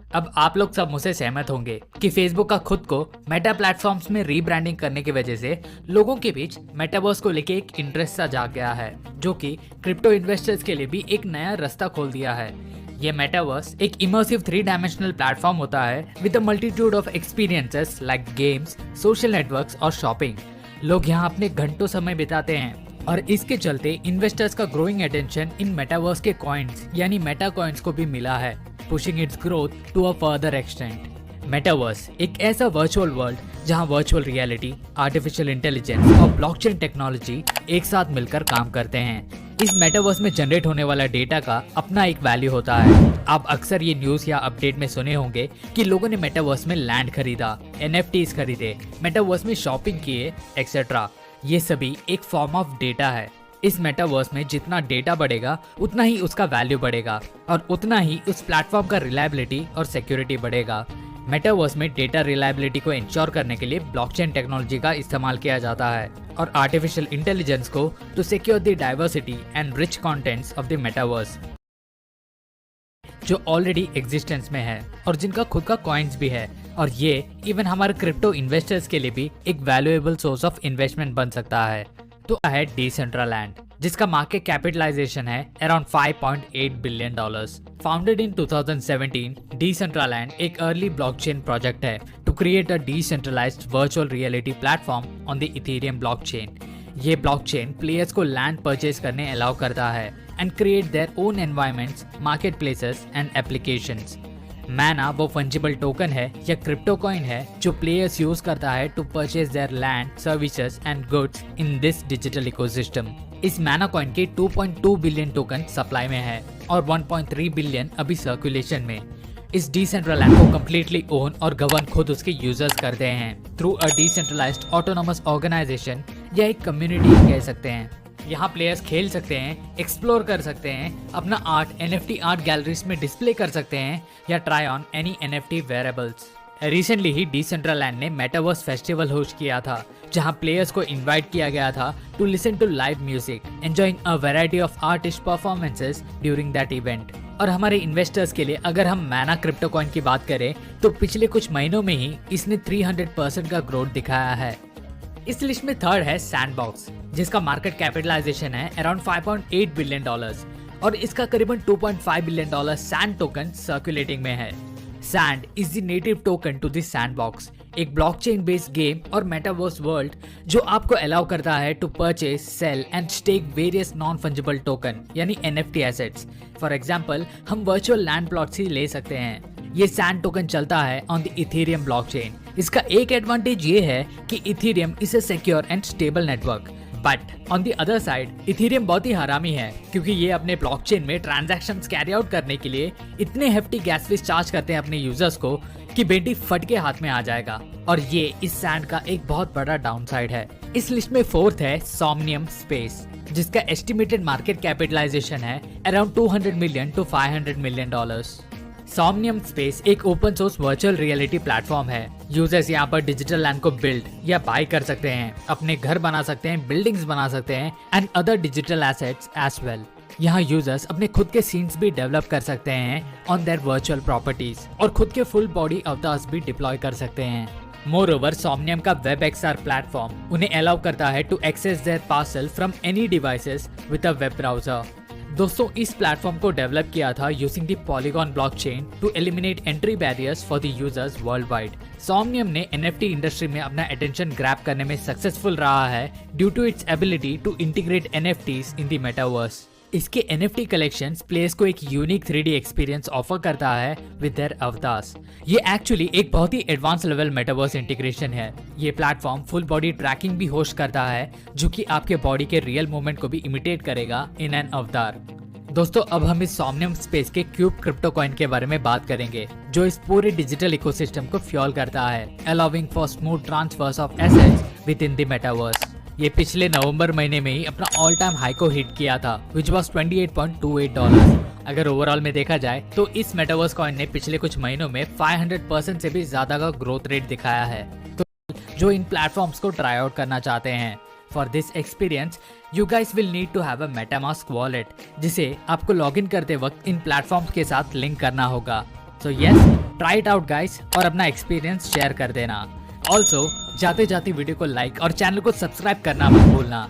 अब आप लोग सब मुझसे सहमत होंगे कि फेसबुक का खुद को मेटा प्लेटफॉर्म्स में रीब्रांडिंग करने की वजह से लोगों के बीच मेटावर्स को लेके एक इंटरेस्ट सा जाग गया है, जो कि क्रिप्टो इन्वेस्टर्स के लिए भी एक नया रास्ता खोल दिया है। ये मेटावर्स एक इमर्सिव 3 डायमेंशनल प्लेटफॉर्म होता है with a multitude of experiences like games, social networks और शॉपिंग। लोग यहाँ अपने घंटों समय बिताते हैं और इसके चलते इन्वेस्टर्स का ग्रोइंग अटेंशन इन मेटावर्स के कॉइन्स यानी मेटा कॉइन्स को भी मिला है, pushing its growth to a further extent. Metaverse एक ऐसा वर्चुअल वर्ल्ड जहां वर्चुअल रियलिटी, आर्टिफिशियल इंटेलिजेंस और ब्लॉकचेन टेक्नोलॉजी एक साथ मिलकर काम करते हैं। इस मेटावर्स में जनरेट होने वाला डेटा का अपना एक वैल्यू होता है। आप अक्सर ये न्यूज या अपडेट में सुने होंगे कि लोगों ने मेटावर्स में लैंड खरीदा, NFTs खरीदे, मेटावर्स में शॉपिंग किए एक्सेट्रा। ये सभी एक फॉर्म ऑफ डेटा है। इस मेटावर्स में जितना डेटा बढ़ेगा उतना ही उसका वैल्यू बढ़ेगा और उतना ही उस प्लेटफॉर्म का रिलायबिलिटी और सिक्योरिटी बढ़ेगा। मेटावर्स में डेटा रिलायबिलिटी को इंश्योर करने के लिए ब्लॉकचेन टेक्नोलॉजी का इस्तेमाल किया जाता है और आर्टिफिशियल इंटेलिजेंस को to secure the diversity and rich contents of the metaverse जो ऑलरेडी एग्जिस्टेंस में है और जिनका खुद का कॉइन्स भी है। और ये इवन हमारे क्रिप्टो इन्वेस्टर्स के लिए भी एक वैल्यूएबल सोर्स ऑफ इन्वेस्टमेंट बन सकता है। तो है डिसेंट्रालैंड, जिसका मार्केट कैपिटलाइजेशन है around $5.8 billion. Founded in 2017, Decentraland एक अर्ली ब्लॉकचेन प्रोजेक्ट है to create a decentralized virtual reality platform on the Ethereum blockchain. ये ब्लॉकचेन प्लेयर्स को लैंड परचेज करने अलाउ करता है and create their own environments, marketplaces and applications. MANA वो fungible token है या crypto coin है जो प्लेयर्स यूज करता है to purchase their land, services and goods in this digital ecosystem. इस मैना कॉइन के 2.2 बिलियन टोकन सप्लाई में है और 1.3 बिलियन अभी सर्कुलेशन में। इस डिसेंट्रलैंड को कम्प्लीटली ओन और गवर्न खुद उसके यूजर्स करते हैं through a decentralized autonomous organization या एक कम्युनिटी कह सकते हैं। यहाँ प्लेयर्स खेल सकते हैं, एक्सप्लोर कर सकते हैं, अपना आर्ट NFT आर्ट गैलरीज में डिस्प्ले कर सकते हैं या try on any NFT wearables. Recently ही डिसेंट्रलैंड ने मेटावर्स फेस्टिवल होस्ट किया था जहां प्लेयर्स को इनवाइट किया गया था to listen to live music, enjoying a variety of artist performances during that event. और हमारे इन्वेस्टर्स के लिए अगर हम मैना क्रिप्टो कॉइन की बात करें तो पिछले कुछ महीनों में ही इसने 300% का ग्रोथ दिखाया है। इस लिस्ट में थर्ड है सैंडबॉक्स, जिसका मार्केट कैपिटलाइजेशन है अराउंड $5.8 बिलियन और इसका करीबन $2.5 बिलियन सैंड टोकन सर्कुलेटिंग में है। SAND is the native token to this Sandbox, एक ब्लॉकचेन बेस्ड गेम और मेटावर्स वर्ल्ड जो आपको अलाउ करता है to purchase, sell and stake various non fungible token यानी NFT एसेट्स। फॉर एग्जांपल हम वर्चुअल लैंड प्लॉट्स ही ले सकते हैं। ये सैंड टोकन चलता है ऑन द इथेरियम ब्लॉकचेन। इसका एक एडवांटेज ये है कि Ethereum is a secure and stable network, but on the other side Ethereum बहुत ही हरामी है क्योंकि ये अपने ब्लॉकचेन में ट्रांजैक्शंस कैरी आउट करने के लिए इतने हेफ्टी गैस फीस चार्ज करते हैं अपने यूजर्स को कि बेटी फट के हाथ में आ जाएगा। और ये इस सैंड का एक बहुत बड़ा डाउनसाइड है। इस लिस्ट में फोर्थ है सोमनियम स्पेस, जिसका एस्टिमेटेड मार्केट कैपिटलाइजेशन है around $200 million to $500 million. Somnium Space एक open source virtual reality platform है। यूजर्स यहाँ पर डिजिटल लैंड को बिल्ड या बाय कर सकते हैं, अपने घर बना सकते हैं, बिल्डिंग्स बना सकते हैं and other digital assets as well. यहाँ यूजर्स अपने खुद के सीन्स भी डेवलप कर सकते हैं ऑन देयर वर्चुअल प्रॉपर्टीज और खुद के फुल बॉडी अवतार्स भी डिप्लॉय कर सकते हैं। मोरओवर सोमनियम का वेब XR प्लेटफॉर्म उन्हें अलाउ करता है to access their parcel from any devices with a web browser. दोस्तों इस प्लेटफॉर्म को डेवलप किया था using the Polygon blockchain to eliminate entry barriers for the users worldwide. Somnium ने NFT industry में अपना अटेंशन ग्रैब करने में सक्सेसफुल रहा है due to its ability to integrate NFTs in the metaverse. इसके NFT कलेक्शंस प्लेयर्स को एक यूनिक 3D एक्सपीरियंस ऑफर करता है विद देयर अवतार्स। ये एक्चुअली एक बहुत ही एडवांस लेवल मेटावर्स इंटीग्रेशन है। ये प्लेटफॉर्म फुल बॉडी ट्रैकिंग भी होस्ट करता है जो कि आपके बॉडी के रियल मूवमेंट को भी इमिटेट करेगा इन एन अवतार। दोस्तों अब हम इस सोमनियम स्पेस के क्यूब क्रिप्टो कॉइन के बारे में बात करेंगे जो इस पूरे डिजिटल इकोसिस्टम को फ्यूल करता है, allowing for smooth transfers of assets with in the metaverse. ये पिछले नवंबर महीने में ही अपना ऑल टाइम हाई को हिट किया था विच वॉज $28.28। अगर ओवरऑल में देखा जाए तो इस मेटावर्स कॉइन ने पिछले कुछ महीनों में 500% से भी ज्यादा का ग्रोथ रेट दिखाया है। तो जो इन प्लेटफॉर्म्स को ट्राई आउट करना चाहते हैं, for this experience you guys will need to have a MetaMask wallet जिसे आपको लॉगिन करते वक्त इन प्लेटफॉर्म्स के साथ लिंक करना होगा। So yes, try it out guys और अपना एक्सपीरियंस शेयर कर देना। ऑल्सो जाते जाते वीडियो को लाइक और चैनल को सब्सक्राइब करना मत भूलना।